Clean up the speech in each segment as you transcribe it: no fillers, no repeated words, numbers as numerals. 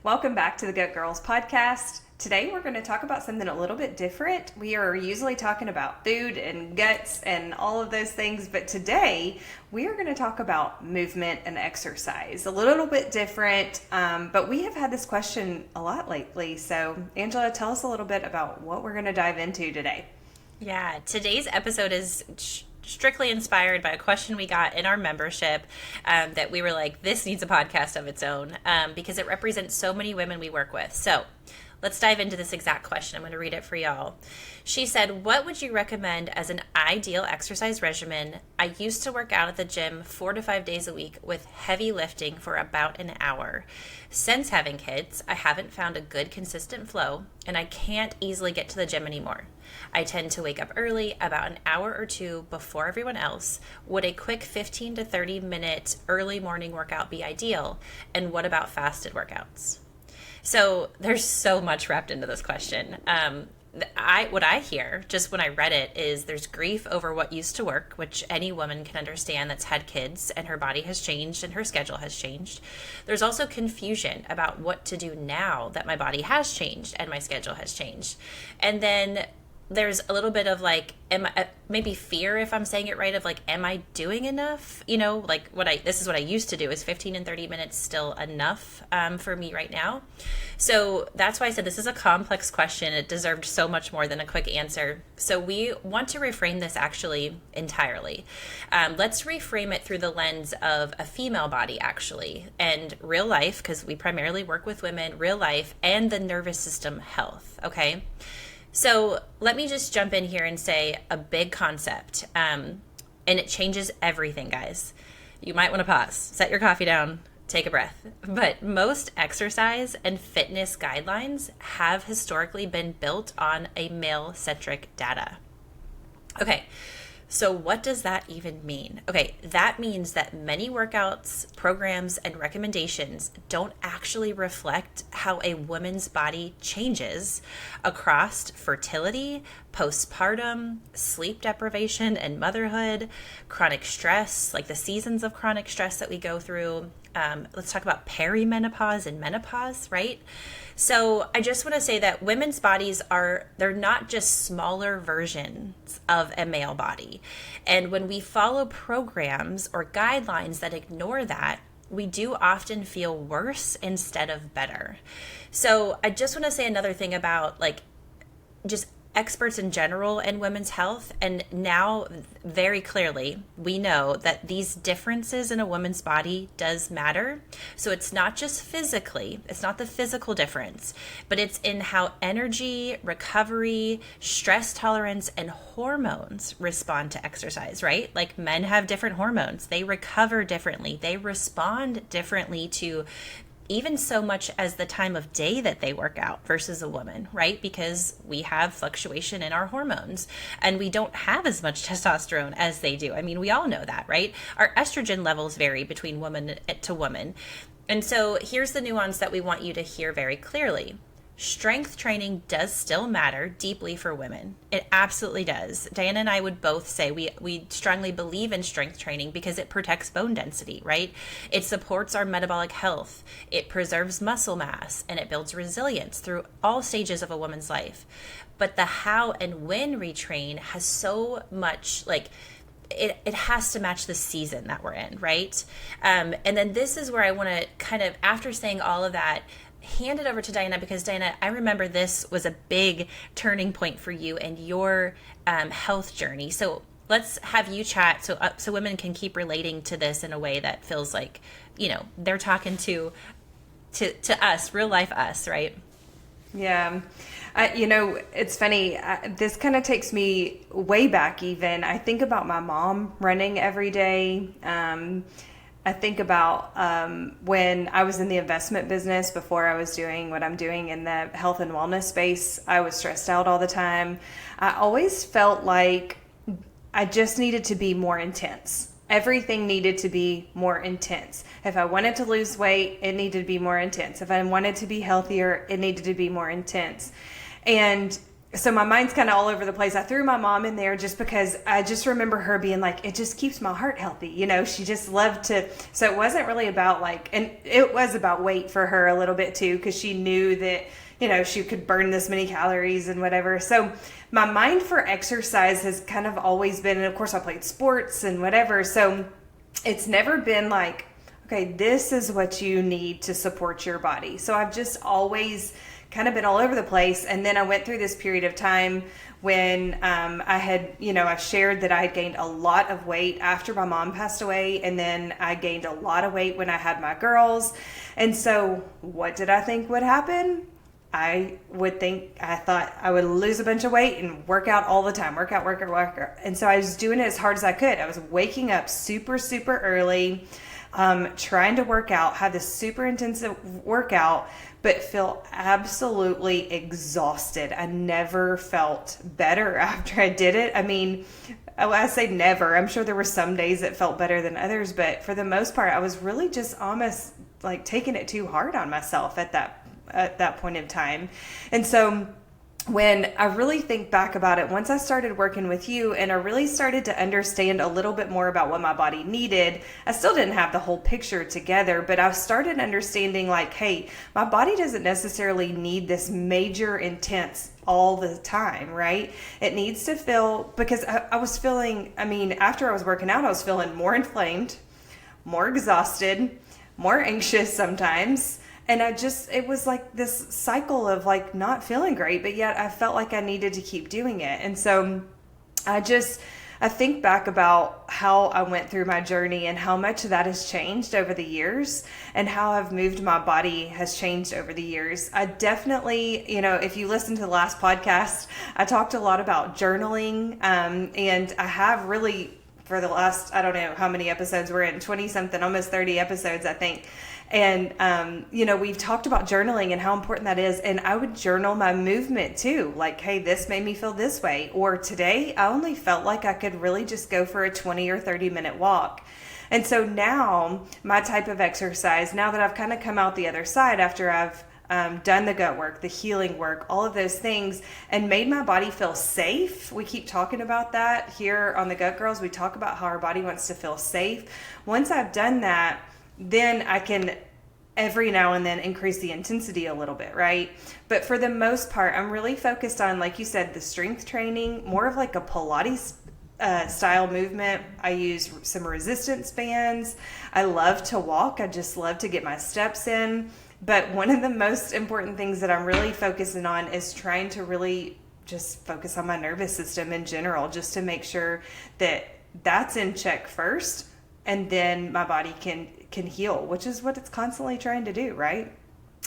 Welcome back to the Gut Girls podcast. Today we're going to talk about something a little bit different. We are usually talking about food and guts and all of those things, but today we are going to talk about movement and exercise. A little bit different, but we have had this question a lot lately. So Angela, tell us a little bit about what we're going to dive into today. Yeah, today's episode is strictly inspired by a question we got in our membership that we were like, this needs a podcast of its own because it represents so many women we work with. So let's dive into this exact question. I'm going to read it for y'all. She said, what would you recommend as an ideal exercise regimen? I used to work out at the gym 4 to 5 days a week with heavy lifting for about an hour. Since having kids, I haven't found a good consistent flow and I can't easily get to the gym anymore. I tend to wake up early, about an hour or two before everyone else. Would a quick 15 to 30 minute early morning workout be ideal? And what about fasted workouts? So there's so much wrapped into this question. What I hear just when I read it is there's grief over what used to work, which any woman can understand that's had kids and her body has changed and her schedule has changed. There's also confusion about what to do now that my body has changed and my schedule has changed. And then there's a little bit of like, maybe fear, if I'm saying it right, of like, am I doing enough? You know, like this is what I used to do. Is 15 and 30 minutes still enough for me right now? So that's why I said this is a complex question. It deserved so much more than a quick answer. So we want to reframe this actually entirely. Let's reframe it through the lens of a female body actually, and real life, because we primarily work with women, real life, and the nervous system health, okay? So let me just jump in here and say a big concept, and it changes everything, guys. You might want to pause, set your coffee down, take a breath. But most exercise and fitness guidelines have historically been built on a male-centric data. Okay. So what does that even mean? Okay, that means that many workouts, programs, and recommendations don't actually reflect how a woman's body changes across fertility, postpartum, sleep deprivation and motherhood, chronic stress, like the seasons of chronic stress that we go through. Let's talk about perimenopause and menopause, right? So I just want to say that women's bodies they're not just smaller versions of a male body. And when we follow programs or guidelines that ignore that, we do often feel worse instead of better. So I just want to say another thing about like just experts in general in women's health. And now very clearly, we know that these differences in a woman's body does matter. So it's not just physically, it's not the physical difference, but it's in how energy, recovery, stress tolerance, and hormones respond to exercise, right? Like men have different hormones. They recover differently. They respond differently to even so much as the time of day that they work out versus a woman, right? Because we have fluctuation in our hormones and we don't have as much testosterone as they do. I mean, we all know that, right? Our estrogen levels vary between woman to woman. And so here's the nuance that we want you to hear very clearly. Strength training does still matter deeply for women. It absolutely does. Diana and I would both say we strongly believe in strength training because it protects bone density, right? It supports our metabolic health. It preserves muscle mass and it builds resilience through all stages of a woman's life. But the how and when retrain has so much like it has to match the season that we're in, right? And then this is where I want to kind of, after saying all of that, hand it over to Diana, because Diana, I remember this was a big turning point for you and your health journey. So let's have you chat so women can keep relating to this in a way that feels like, you know, they're talking to us, real life us, right? Yeah. It's funny. This kind of takes me way back even. I think about my mom running every day. I think about when I was in the investment business before I was doing what I'm doing in the health and wellness space. I was stressed out all the time. I always felt like I just needed to be more intense. Everything needed to be more intense. If I wanted to lose weight, it needed to be more intense. If I wanted to be healthier, it needed to be more intense. And so my mind's kind of all over the place. I threw my mom in there just because I just remember her being like, it just keeps my heart healthy. She just loved to. So it wasn't really about and it was about weight for her a little bit too, because she knew that, she could burn this many calories and whatever. So my mind for exercise has kind of always been, and of course I played sports and whatever. So it's never been like, okay, this is what you need to support your body. So I've just always kind of been all over the place. And then I went through this period of time when I had, I shared that I had gained a lot of weight after my mom passed away. And then I gained a lot of weight when I had my girls. And so what did I think would happen? I thought I would lose a bunch of weight and work out all the time, work out. And so I was doing it as hard as I could. I was waking up super, super early, trying to work out, have this super intensive workout, but feel absolutely exhausted. I never felt better after I did it. I mean, I say never. I'm sure there were some days that felt better than others, but for the most part, I was really just almost like taking it too hard on myself at that point in time. And so when I really think back about it, once I started working with you and I really started to understand a little bit more about what my body needed, I still didn't have the whole picture together, but I started understanding hey, my body doesn't necessarily need this major intense all the time, right? It needs to feel, because I was feeling, after I was working out, I was feeling more inflamed, more exhausted, more anxious sometimes. And it was like this cycle of not feeling great, but yet I felt like I needed to keep doing it. And so I think back about how I went through my journey and how much that has changed over the years and how I've moved my body has changed over the years. I definitely, if you listen to the last podcast, I talked a lot about journaling. And I have really, for the last, I don't know how many episodes we're in, 20 something, almost 30 episodes, I think. And, we've talked about journaling and how important that is. And I would journal my movement too. Hey, this made me feel this way. Or today I only felt like I could really just go for a 20 or 30-minute walk. And so now my type of exercise, now that I've kind of come out the other side after I've done the gut work, the healing work, all of those things, and made my body feel safe. We keep talking about that here on the Gut Girls. We talk about how our body wants to feel safe. Once I've done that, then I can every now and then increase the intensity a little bit, right? But for the most part, I'm really focused on, like you said, the strength training, more of a Pilates style movement. I use some resistance bands. I love to walk. I just love to get my steps in. But one of the most important things that I'm really focusing on is trying to really just focus on my nervous system in general, just to make sure that that's in check first, and then my body can heal, which is what it's constantly trying to do, right?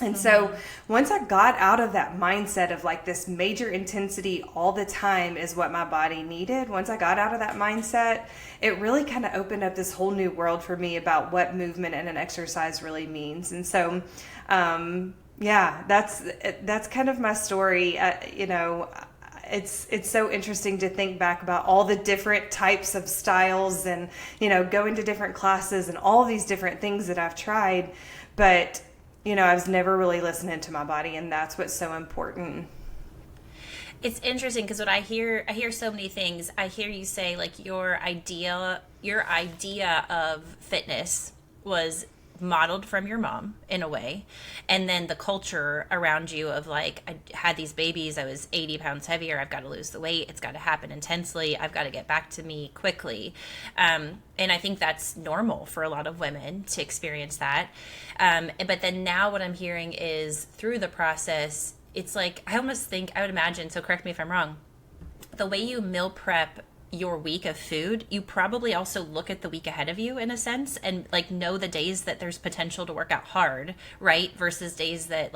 And so once I got out of that mindset of this major intensity all the time is what my body needed, once I got out of that mindset, it really kind of opened up this whole new world for me about what movement and an exercise really means. And so, that's kind of my story. It's so interesting to think back about all the different types of styles and, going to different classes and all these different things that I've tried. But, I was never really listening to my body, and that's what's so important. It's interesting because what I hear so many things. I hear you say your idea of fitness was modeled from your mom in a way, and then the culture around you of I had these babies, I was 80 pounds heavier, I've got to lose the weight, it's got to happen intensely, I've got to get back to me quickly, and I think that's normal for a lot of women to experience that, but then now what I'm hearing is through the process, it's I would imagine, so correct me if I'm wrong, the way you meal prep your week of food, you probably also look at the week ahead of you in a sense and know the days that there's potential to work out hard, right? Versus days that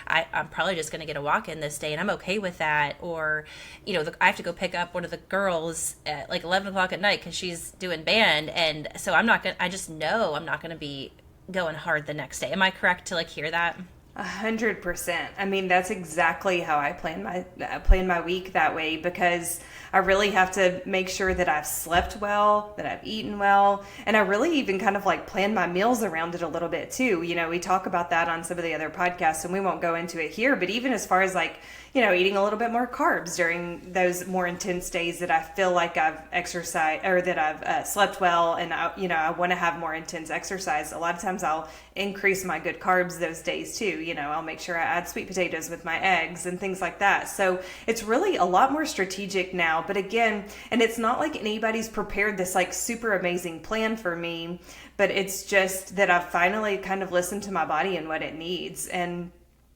I'm probably just going to get a walk in this day and I'm okay with that. Or, I have to go pick up one of the girls at 11 o'clock at night because she's doing band. And so I just know I'm not going to be going hard the next day. Am I correct to hear that? 100%. I mean, that's exactly how I plan my week that way, because I really have to make sure that I've slept well, that I've eaten well, and I really even kind of like plan my meals around it a little bit too. You know, we talk about that on some of the other podcasts, and we won't go into it here, but even as far as like, you know, eating a little bit more carbs during those more intense days that I feel like I've exercised, or that I've slept well, and I want to have more intense exercise. A lot of times I'll increase my good carbs those days too. You know, I'll make sure I add sweet potatoes with my eggs and things like that. So it's really a lot more strategic now. But again, and it's not like anybody's prepared this like super amazing plan for me, but it's just that I've finally kind of listened to my body and what it needs. And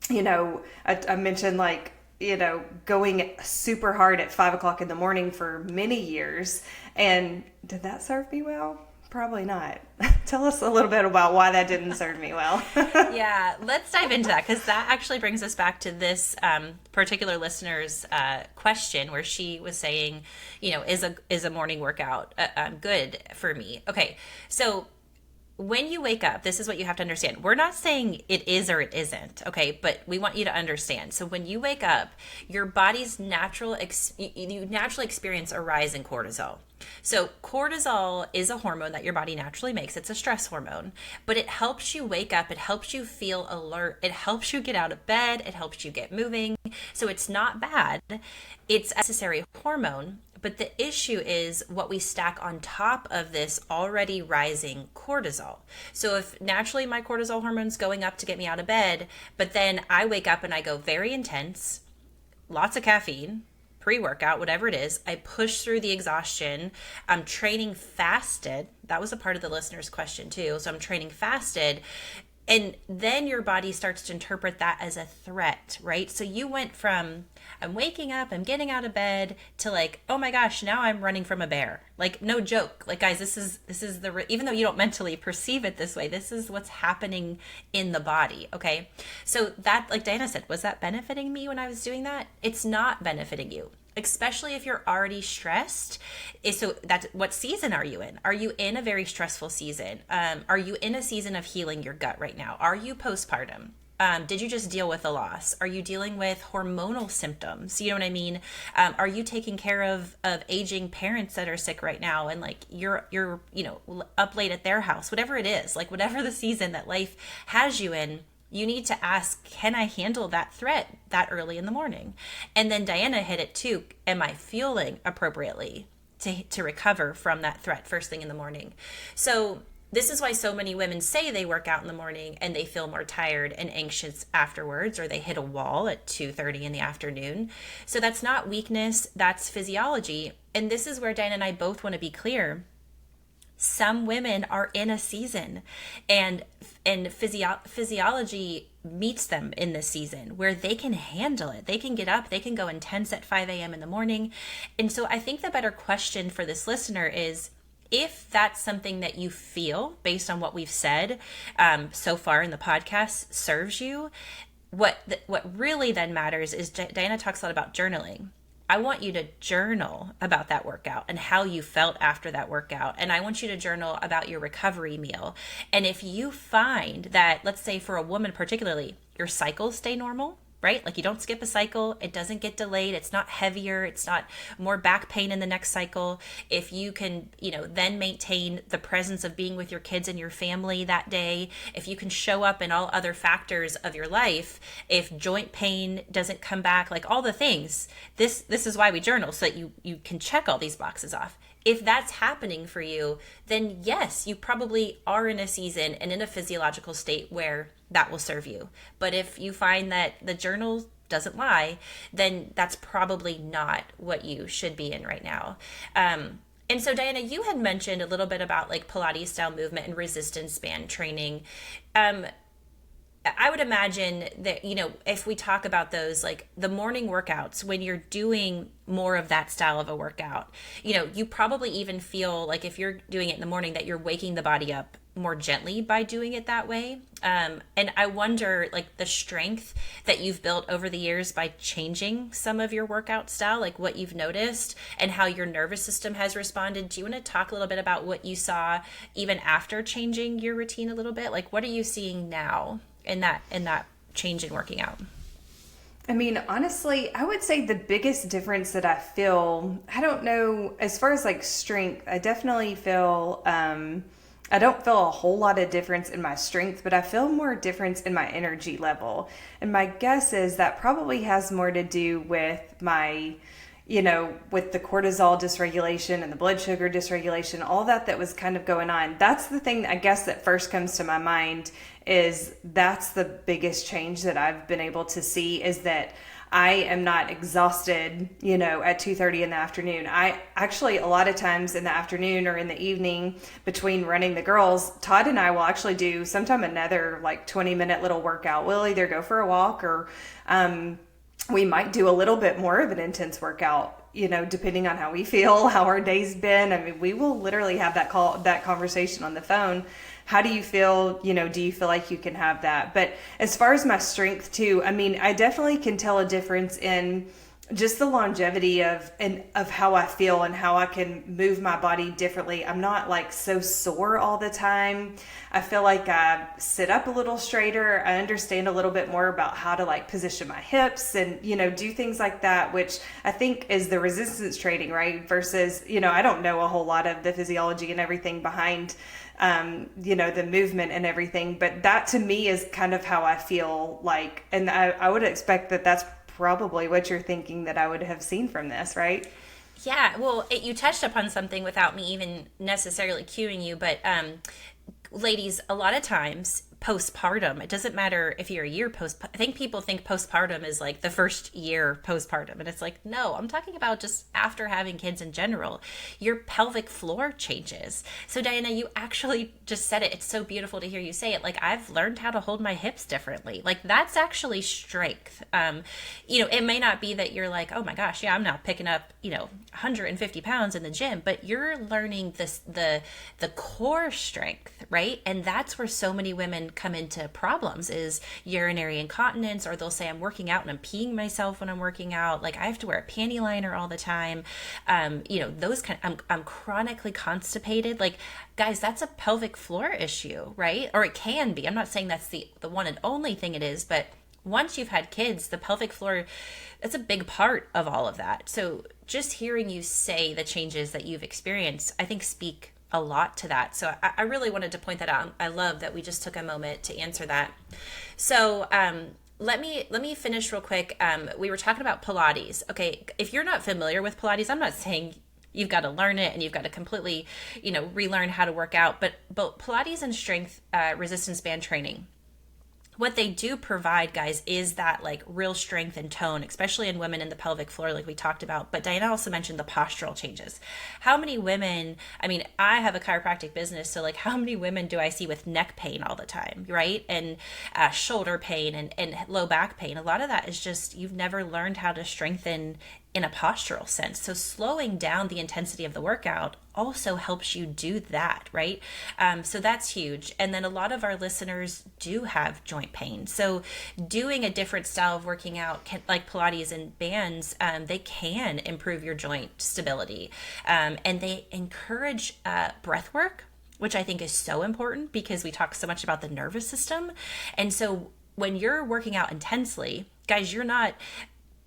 you know, I mentioned like, you know, going super hard at 5 o'clock in the morning for many years. And did that serve me well? Probably not. Tell us a little bit about why that didn't serve me well. Yeah, let's dive into that, because that actually brings us back to this particular listener's question, where she was saying, you know, is a morning workout good for me? Okay, so when you wake up, this is what you have to understand. We're not saying it is or it isn't, okay? But we want you to understand. So when you wake up, your body's you naturally experience a rise in cortisol. So cortisol is a hormone that your body naturally makes. It's a stress hormone, but it helps you wake up. It helps you feel alert. It helps you get out of bed. It helps you get moving. So it's not bad. It's a necessary hormone. But the issue is what we stack on top of this already rising cortisol. So if naturally my cortisol hormone's going up to get me out of bed, but then I wake up and I go very intense, lots of caffeine, pre-workout, whatever it is, I push through the exhaustion, I'm training fasted. That was a part of the listener's question too. So I'm training fasted. And then your body starts to interpret that as a threat, right? So you went from, I'm waking up, I'm getting out of bed, to like, oh my gosh, now I'm running from a bear. Like, no joke. Like, guys, this is even though you don't mentally perceive it this way, this is what's happening in the body, okay? So that, like Diana said, was that benefiting me when I was doing that? It's not benefiting you, especially if you're already stressed. So that's, what season are you in? Are you in a very stressful season? Are you in a season of healing your gut right now? Are you postpartum? Did you just deal with a loss? Are you dealing with hormonal symptoms? You know what I mean? Are you taking care of aging parents that are sick right now, and like you're you know, up late at their house? Whatever it is, like whatever the season that life has you in, you need to ask, can I handle that threat that early in the morning? And then Diana hit it too. Am I fueling appropriately to recover from that threat first thing in the morning? So this is why so many women say they work out in the morning and they feel more tired and anxious afterwards, or they hit a wall at 2:30 in the afternoon. So that's not weakness, that's physiology. And this is where Diana and I both want to be clear. Some women are in a season, and physiology meets them in this season where they can handle it. They can get up, they can go intense at 5 a.m. in the morning. And so I think the better question for this listener is, if that's something that you feel, based on what we've said so far in the podcast, serves you, what really then matters is, Diana talks a lot about journaling. I want you to journal about that workout and how you felt after that workout. And I want you to journal about your recovery meal. And if you find that, let's say for a woman particularly, your cycles stay normal, right? Like you don't skip a cycle, it doesn't get delayed, it's not heavier, it's not more back pain in the next cycle. If you can, you know, then maintain the presence of being with your kids and your family that day, if you can show up in all other factors of your life, if joint pain doesn't come back, like all the things, this is why we journal, so that you can check all these boxes off. If that's happening for you, then yes, you probably are in a season and in a physiological state where that will serve you. But if you find that the journal doesn't lie, then that's probably not what you should be in right now. And so Diana, you had mentioned a little bit about like Pilates style movement and resistance band training. I would imagine that, you know, if we talk about those, like the morning workouts, when you're doing more of that style of a workout, you know, you probably even feel like if you're doing it in the morning that you're waking the body up more gently by doing it that way. And I wonder, like, the strength that you've built over the years by changing some of your workout style, like what you've noticed and how your nervous system has responded. Do you want to talk a little bit about what you saw even after changing your routine a little bit? Like, what are you seeing now in that change in working out? I mean, honestly, I would say the biggest difference that I feel, I don't know, as far as like strength, I definitely feel, I don't feel a whole lot of difference in my strength, but I feel more difference in my energy level. And my guess is that probably has more to do with my, with the cortisol dysregulation and the blood sugar dysregulation, all that was kind of going on. That's the thing, I guess, that first comes to my mind is that's the biggest change that I've been able to see is that I am not exhausted, at 2:30 in the afternoon. I actually, a lot of times in the afternoon or in the evening between running the girls, Todd and I will actually do sometime another like 20-minute little workout. We'll either go for a walk or we might do a little bit more of an intense workout, depending on how we feel, how our day's been. I mean, we will literally have that conversation on the phone. How do you feel? Do you feel like you can have that? But as far as my strength too, I mean, I definitely can tell a difference in just the longevity of how I feel and how I can move my body differently. I'm not like so sore all the time. I feel like I sit up a little straighter. I understand a little bit more about how to like position my hips and, do things like that, which I think is the resistance training, right? Versus, I don't know a whole lot of the physiology and everything behind the movement and everything, but that to me is kind of how I feel like, and I would expect that that's probably what you're thinking that I would have seen from this, right? Yeah, well, you touched upon something without me even necessarily cueing you, but ladies, a lot of times postpartum, it doesn't matter if you're a year I think people think postpartum is like the first year postpartum, and it's like, no, I'm talking about just after having kids in general. Your pelvic floor changes. So Diana, you actually just said it. It's so beautiful to hear you say it. Like, I've learned how to hold my hips differently. Like, that's actually strength. It may not be that you're like, oh my gosh, yeah, I'm now picking up 150 pounds in the gym, but you're learning the core strength, right? And that's where so many women come into problems is urinary incontinence, or they'll say, I'm working out and I'm peeing myself when I'm working out. Like, I have to wear a panty liner all the time. Those I'm chronically constipated. Like, guys, that's a pelvic floor issue, right? Or it can be. I'm not saying that's the one and only thing it is, but once you've had kids, the pelvic floor, that's a big part of all of that. So just hearing you say the changes that you've experienced, I think speak a lot to that. So I really wanted to point that out. I love that we just took a moment to answer that. So let me finish real quick. We were talking about Pilates. Okay, if you're not familiar with Pilates, I'm not saying you've got to learn it and you've got to completely, relearn how to work out, but both Pilates and strength resistance band training, what they do provide, guys, is that like real strength and tone, especially in women in the pelvic floor, like we talked about. But Diana also mentioned the postural changes. How many women, I mean, I have a chiropractic business, so like how many women do I see with neck pain all the time, right? And shoulder pain and low back pain. A lot of that is just you've never learned how to strengthen in a postural sense. So slowing down the intensity of the workout also helps you do that, right? So that's huge. And then a lot of our listeners do have joint pain. So doing a different style of working out, like Pilates and bands, they can improve your joint stability. And they encourage breath work, which I think is so important because we talk so much about the nervous system. And so when you're working out intensely, guys,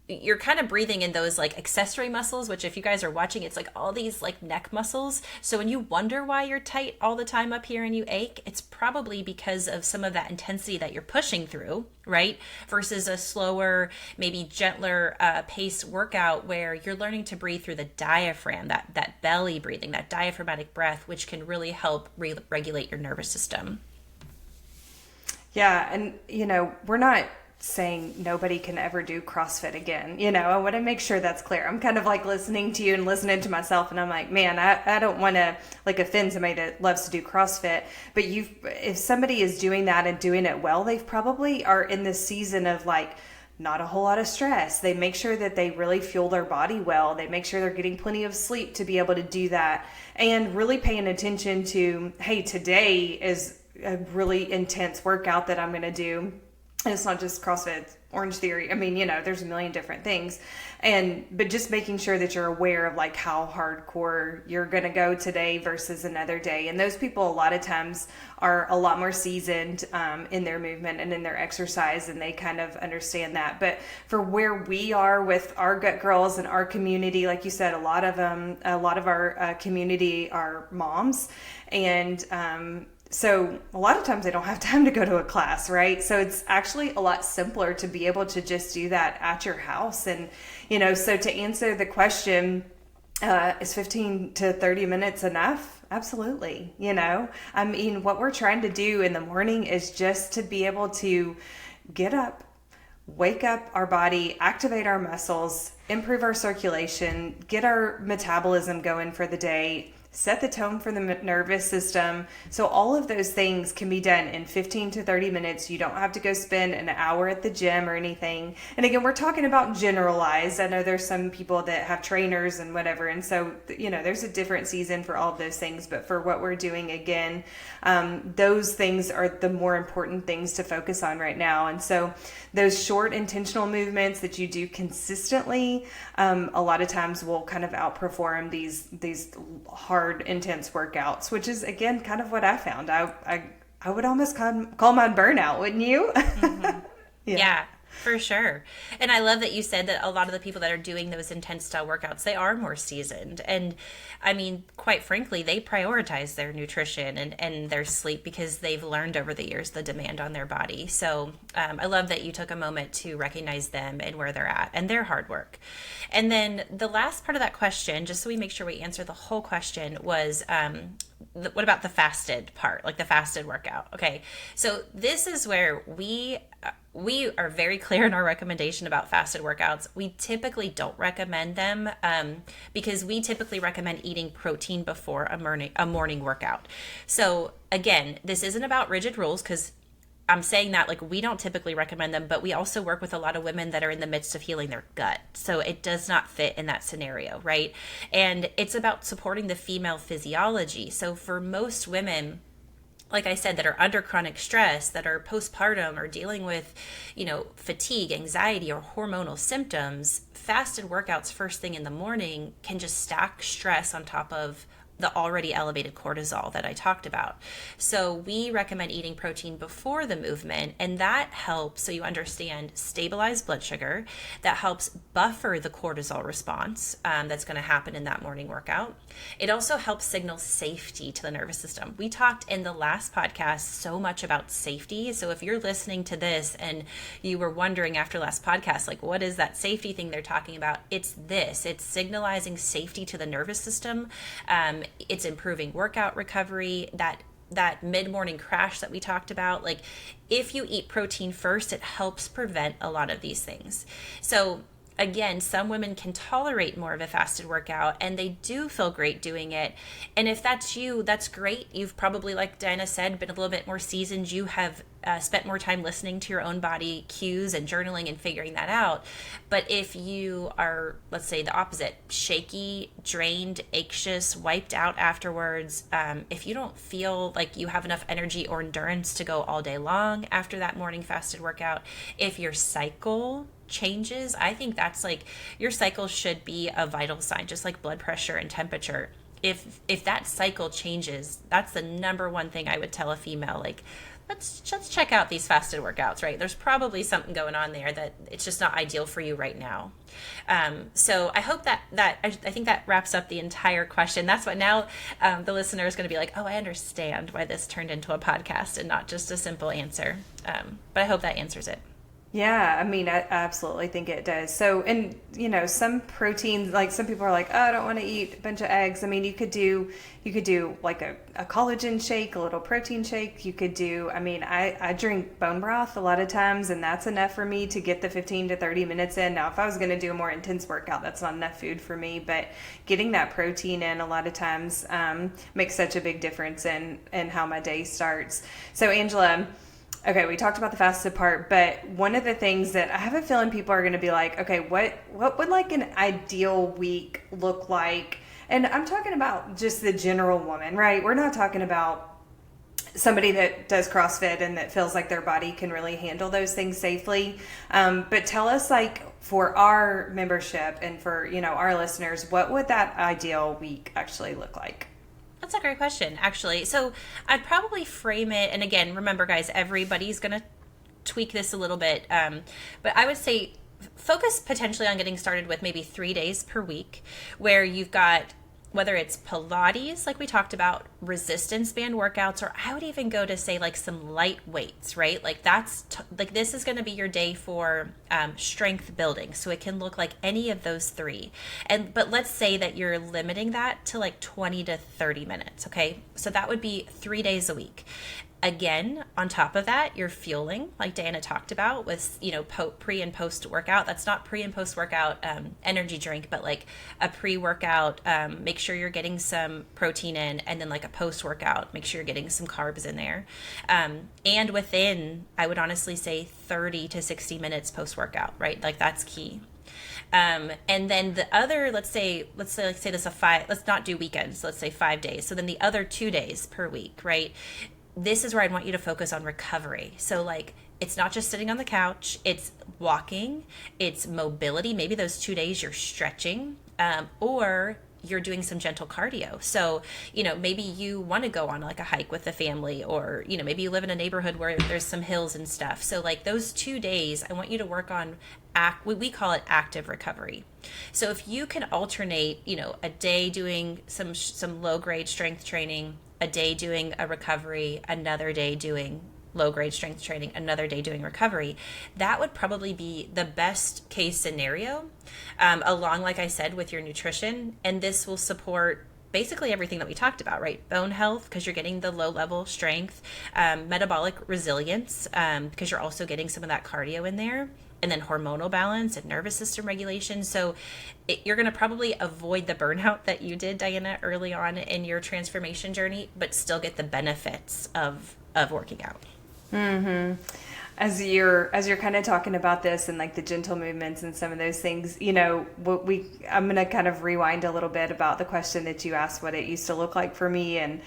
you're kind of breathing in those like accessory muscles, which if you guys are watching, it's like all these like neck muscles. So when you wonder why you're tight all the time up here and you ache, it's probably because of some of that intensity that you're pushing through, right? Versus a slower, maybe gentler pace workout where you're learning to breathe through the diaphragm, that belly breathing, that diaphragmatic breath, which can really help regulate your nervous system. Yeah. And, we're not saying nobody can ever do CrossFit again. I want to make sure that's clear. I'm kind of like listening to you and listening to myself, and I'm like, man, I don't want to like offend somebody that loves to do CrossFit, but if somebody is doing that and doing it well, they probably are in this season of like not a whole lot of stress. They make sure that they really fuel their body well. They make sure they're getting plenty of sleep to be able to do that, and really paying attention to, hey, today is a really intense workout that I'm going to do. And it's not just CrossFit, Orange Theory. I mean, there's a million different things. But just making sure that you're aware of like how hardcore you're going to go today versus another day. And those people a lot of times are a lot more seasoned in their movement and in their exercise, and they kind of understand that. But for where we are with our Gut Girls and our community, like you said, a lot of our community are moms. And, so a lot of times they don't have time to go to a class, right? So it's actually a lot simpler to be able to just do that at your house. And, so to answer the question, is 15 to 30 minutes enough? Absolutely. I mean, what we're trying to do in the morning is just to be able to get up, wake up our body, activate our muscles, improve our circulation, get our metabolism going for the day, set the tone for the nervous system. So all of those things can be done in 15 to 30 minutes. You don't have to go spend an hour at the gym or anything. And again, we're talking about generalized. I know there's some people that have trainers and whatever. And so, there's a different season for all of those things. But for what we're doing, again, those things are the more important things to focus on right now. And so those short intentional movements that you do consistently, a lot of times will kind of outperform these hard, intense workouts, which is again kind of what I found. I would almost call mine burnout, wouldn't you? Mm-hmm. Yeah, for sure. And I love that you said that a lot of the people that are doing those intense style workouts, they are more seasoned. And I mean, quite frankly, they prioritize their nutrition and their sleep because they've learned over the years the demand on their body. So I love that you took a moment to recognize them and where they're at and their hard work. And then the last part of that question, just so we make sure we answer the whole question, was what about the fasted part, like the fasted workout? Okay, so this is where we are very clear in our recommendation about fasted workouts. We typically don't recommend them because we typically recommend eating protein before a morning workout. So again, this isn't about rigid rules, because I'm saying that like we don't typically recommend them, but we also work with a lot of women that are in the midst of healing their gut. So it does not fit in that scenario, right? And it's about supporting the female physiology. So for most women, like I said, that are under chronic stress, that are postpartum or dealing with, fatigue, anxiety, or hormonal symptoms, fasted workouts first thing in the morning can just stack stress on top of the already elevated cortisol that I talked about. So we recommend eating protein before the movement, and that helps, so you understand, stabilize blood sugar. That helps buffer the cortisol response that's going to happen in that morning workout. It also helps signal safety to the nervous system. We talked in the last podcast so much about safety. So if you're listening to this and you were wondering after last podcast, like, what is that safety thing they're talking about? It's this. It's signalizing safety to the nervous system. It's improving workout recovery, that mid-morning crash that we talked about. Like, if you eat protein first, it helps prevent a lot of these things. So again, some women can tolerate more of a fasted workout and they do feel great doing it. And if that's you, that's great. You've probably, like Diana said, been a little bit more seasoned. You have spent more time listening to your own body cues and journaling and figuring that out. But if you are, let's say the opposite, shaky, drained, anxious, wiped out afterwards, if you don't feel like you have enough energy or endurance to go all day long after that morning fasted workout, if your cycle changes, I think that's like, your cycle should be a vital sign, just like blood pressure and temperature. If that cycle changes, that's the number one thing I would tell a female, like, let's check out these fasted workouts, right? There's probably something going on there that it's just not ideal for you right now. So I hope that I think that wraps up the entire question. That's what now the listener is going to be like, oh, I understand why this turned into a podcast and not just a simple answer. But I hope that answers it. Yeah, I mean, I absolutely think it does. So, and some proteins, like some people are like, oh, I don't want to eat a bunch of eggs. I mean, you could do like a collagen shake, a little protein shake. You could do, I drink bone broth a lot of times, and that's enough for me to get the 15 to 30 minutes in. Now, if I was going to do a more intense workout, that's not enough food for me, but getting that protein in a lot of times makes such a big difference in how my day starts. So, Angela, okay, we talked about the fasted part, but one of the things that I have a feeling people are going to be like, okay, what would like an ideal week look like? And I'm talking about just the general woman, right? We're not talking about somebody that does CrossFit and that feels like their body can really handle those things safely. But tell us, like, for our membership and for, our listeners, what would that ideal week actually look like? That's a great question, actually. So I'd probably frame it, and again, remember, guys, everybody's going to tweak this a little bit. But I would say focus potentially on getting started with maybe 3 days per week where you've got, whether it's Pilates, like we talked about, resistance band workouts, or I would even go to say like some light weights, right? Like like this is going to be your day for strength building. So it can look like any of those three. But let's say that you're limiting that to like 20 to 30 minutes. Okay. So that would be 3 days a week. Again, on top of that, you're fueling, like Diana talked about, with pre and post workout. That's not pre and post workout energy drink, but like a pre workout. Make sure you're getting some protein in, and then like a post workout, make sure you're getting some carbs in there. And within, I would honestly say 30 to 60 minutes post workout, right? Like that's key. And then the other, let's say this is let's not do weekends. Let's say 5 days. So then the other 2 days per week, right? This is where I'd want you to focus on recovery. So like, it's not just sitting on the couch, it's walking, it's mobility. Maybe those 2 days you're stretching, or you're doing some gentle cardio. So, maybe you want to go on like a hike with the family, or, maybe you live in a neighborhood where there's some hills and stuff. So like those 2 days, I want you to work on we call it active recovery. So if you can alternate, a day doing some low grade strength training, a day doing a recovery, another day doing low grade strength training, another day doing recovery, that would probably be the best case scenario, along, like I said, with your nutrition. And this will support basically everything that we talked about, right? Bone health, because you're getting the low level strength, metabolic resilience, because you're also getting some of that cardio in there, and then hormonal balance and nervous system regulation. So you're going to probably avoid the burnout that you did, Diana, early on in your transformation journey, but still get the benefits of working out. Mm-hmm. As you're kind of talking about this and like the gentle movements and some of those things, I'm going to kind of rewind a little bit about the question that you asked, what it used to look like for me and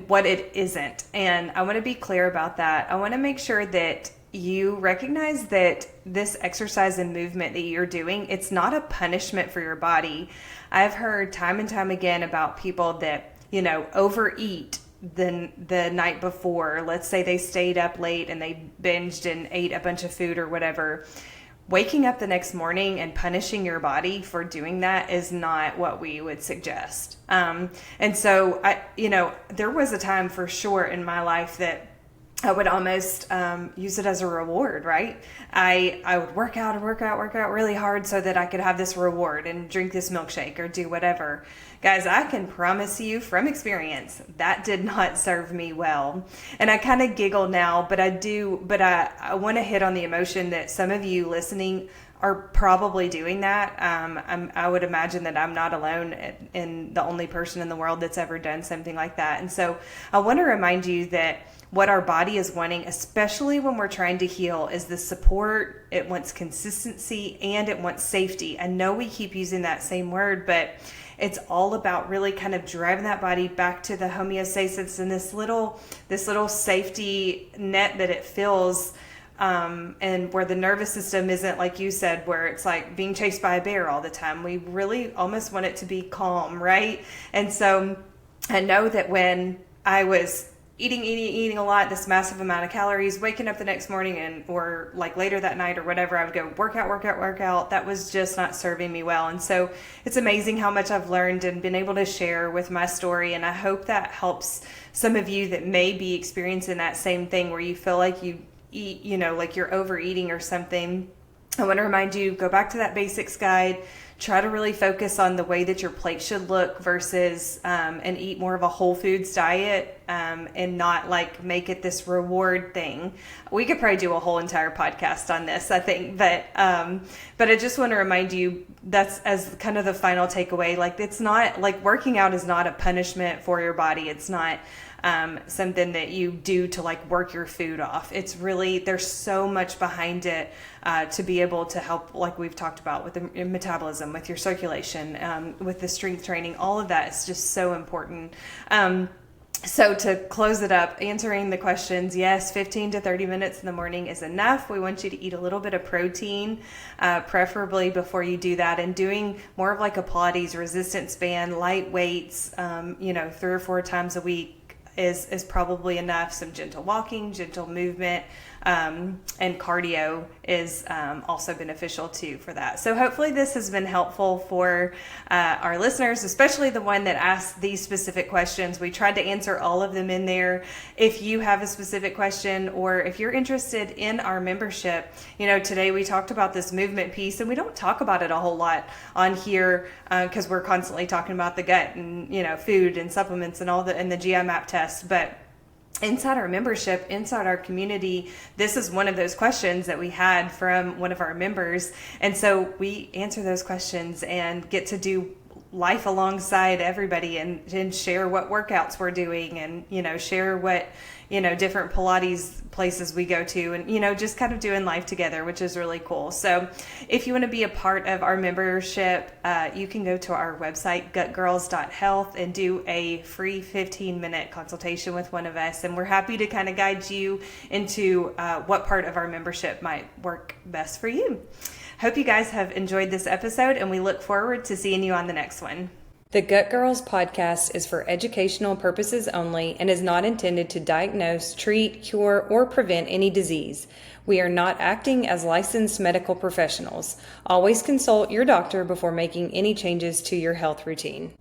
what it isn't. And I want to be clear about that. I want to make sure that you recognize that this exercise and movement that you're doing, it's not a punishment for your body. I've heard time and time again about people that, overeat the night before. Let's say they stayed up late and they binged and ate a bunch of food or whatever. Waking up the next morning and punishing your body for doing that is not what we would suggest. And so there was a time for sure in my life that I would almost use it as a reward, right? I would work out really hard so that I could have this reward and drink this milkshake or do whatever. Guys, I can promise you from experience that did not serve me well. And I kind of giggle now, but I want to hit on the emotion that some of you listening are probably doing that. I would imagine that I'm not alone and the only person in the world that's ever done something like that. And so I want to remind you that what our body is wanting, especially when we're trying to heal, is the support. It wants consistency and it wants safety. I know we keep using that same word, but it's all about really kind of driving that body back to the homeostasis and this little safety net that it feels, and where the nervous system isn't, like you said, where it's like being chased by a bear all the time. We really almost want it to be calm, right? And so I know that when I was eating a lot, this massive amount of calories, waking up the next morning or like later that night or whatever, I would go work out. That was just not serving me well. And so it's amazing how much I've learned and been able to share with my story. And I hope that helps some of you that may be experiencing that same thing where you feel like you eat, like you're overeating or something. I want to remind you, go back to that basics guide. Try to really focus on the way that your plate should look versus and eat more of a whole foods diet, and not like make it this reward thing. We could probably do a whole entire podcast on this, I think, but I just want to remind you, that's as kind of the final takeaway. Like, it's not like working out is not a punishment for your body. It's not something that you do to like work your food off. It's really, there's so much behind it to be able to help, like we've talked about, with the metabolism, with your circulation, with the strength training. All of that is just so important. So to close it up, answering the questions, yes, 15 to 30 minutes in the morning is enough. We want you to eat a little bit of protein, preferably before you do that, and doing more of like a Pilates resistance band, light weights, 3 or 4 times a week is probably enough. Some gentle walking, gentle movement, and cardio is also beneficial too for that. So hopefully this has been helpful for our listeners, especially the one that asked these specific questions. We tried to answer all of them in there. If you have a specific question, or if you're interested in our membership, today we talked about this movement piece, and we don't talk about it a whole lot on here because we're constantly talking about the gut and food and supplements and and the GI map test. But inside our membership, inside our community, this is one of those questions that we had from one of our members. And so we answer those questions and get to do life alongside everybody and share what workouts we're doing, and share what different Pilates places we go to, and just kind of doing life together, which is really cool. So if you want to be a part of our membership, you can go to our website, gutgirls.health, and do a free 15-minute consultation with one of us, and we're happy to kind of guide you into what part of our membership might work best for you. Hope you guys have enjoyed this episode, and we look forward to seeing you on the next one. The Gut Girls podcast is for educational purposes only and is not intended to diagnose, treat, cure, or prevent any disease. We are not acting as licensed medical professionals. Always consult your doctor before making any changes to your health routine.